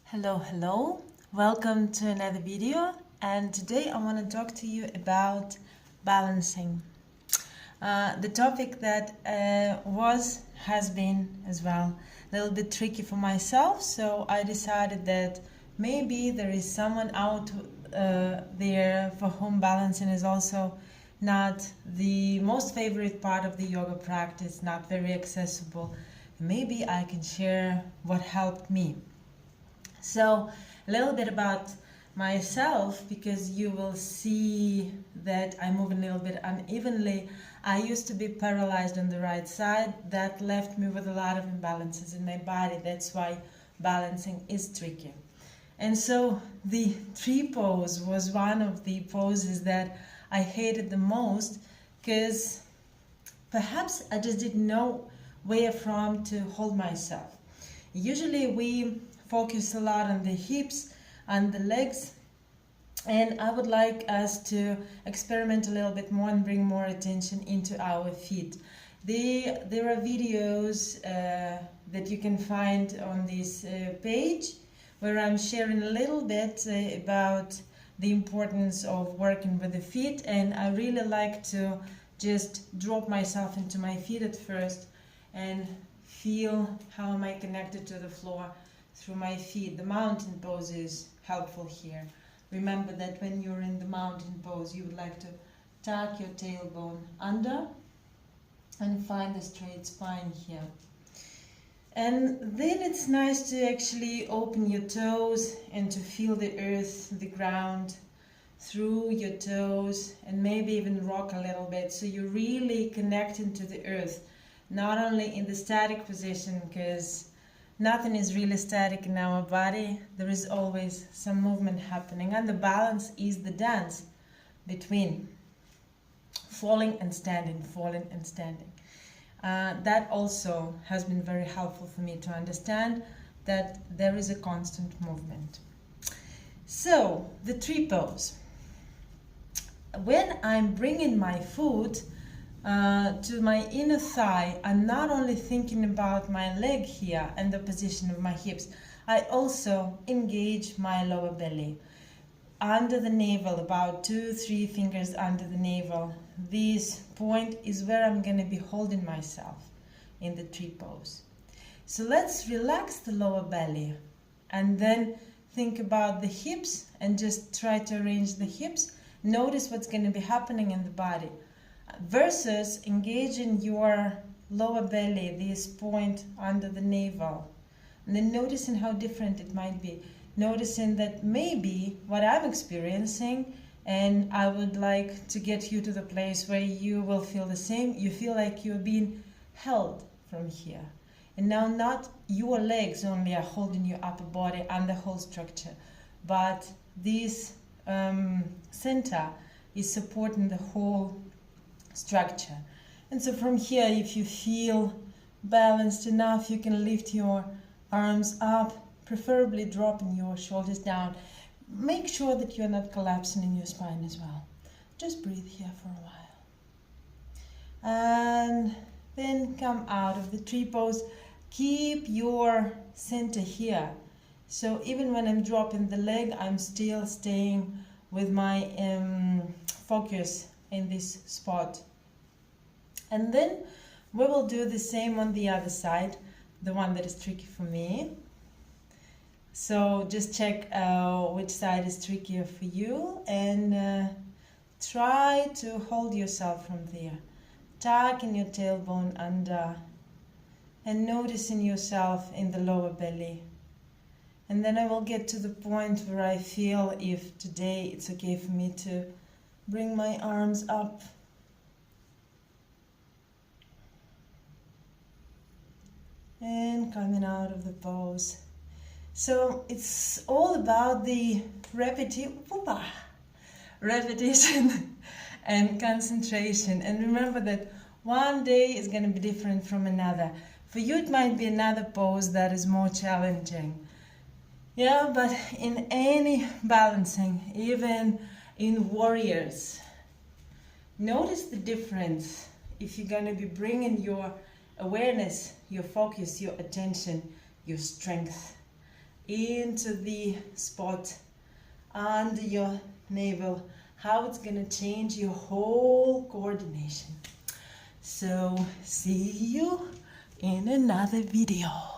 Hello, welcome to another video, and today I want to talk to you about balancing. The topic that has been as well a little bit tricky for myself, so I decided that maybe there is someone out there for whom balancing is also not the most favorite part of the yoga practice, not very accessible. Maybe I can share what helped me. So a little bit about myself, because you will see that I move a little bit unevenly. I used to be paralyzed on the right side. That left me with a lot of imbalances in my body. That's why balancing is tricky. And so the tree pose was one of the poses that I hated the most, because perhaps I just didn't know where from to hold myself. Usually we focus a lot on the hips and the legs, and I would like us to experiment a little bit more and bring more attention into our feet. There are videos that you can find on this page where I'm sharing a little bit about the importance of working with the feet, and I really like to just drop myself into my feet at first and feel how am I connected to the floor through my feet. The mountain pose is helpful here. Remember that when you're in the mountain pose, you would like to tuck your tailbone under and find a straight spine here. And then it's nice to actually open your toes and to feel the earth, the ground through your toes, and maybe even rock a little bit, so you're really connecting to the earth, not only in the static position, because nothing is really static in our body. There is always some movement happening, and the balance is the dance between falling and standing, falling and standing. That also has been very helpful for me to understand that there is a constant movement. So, the tree pose. When I'm bringing my foot to my inner thigh, I'm not only thinking about my leg here and the position of my hips, I also engage my lower belly. Under the navel, about 2-3 fingers under the navel. This point is where I'm going to be holding myself in the tree pose. So let's relax the lower belly and then think about the hips and just try to arrange the hips. Notice what's going to be happening in the body, versus engaging your lower belly, this point under the navel, and then noticing how different it might be. Noticing that maybe what I'm experiencing, and I would like to get you to the place where you will feel the same. You feel like you're being held from here. And now not your legs only are holding your upper body and the whole structure, but this center is supporting the whole structure. And so from here, if you feel balanced enough, you can lift your arms up, preferably dropping your shoulders down. Make sure that you're not collapsing in your spine as well. Just breathe here for a while. And then come out of the tree pose. Keep your center here. So even when I'm dropping the leg, I'm still staying with my focus in this spot. And then we will do the same on the other side, the one that is tricky for me. So just check which side is trickier for you, and try to hold yourself from there. Tucking your tailbone under and noticing yourself in the lower belly. And then I will get to the point where I feel if today it's okay for me to bring my arms up. And coming out of the pose. So it's all about the repetition and concentration. And remember that one day is going to be different from another. For you it might be another pose that is more challenging. Yeah, but in any balancing, even in warriors, notice the difference if you're going to be bringing your awareness, your focus, your attention, your strength into the spot under your navel, how it's gonna change your whole coordination. So see you in another video.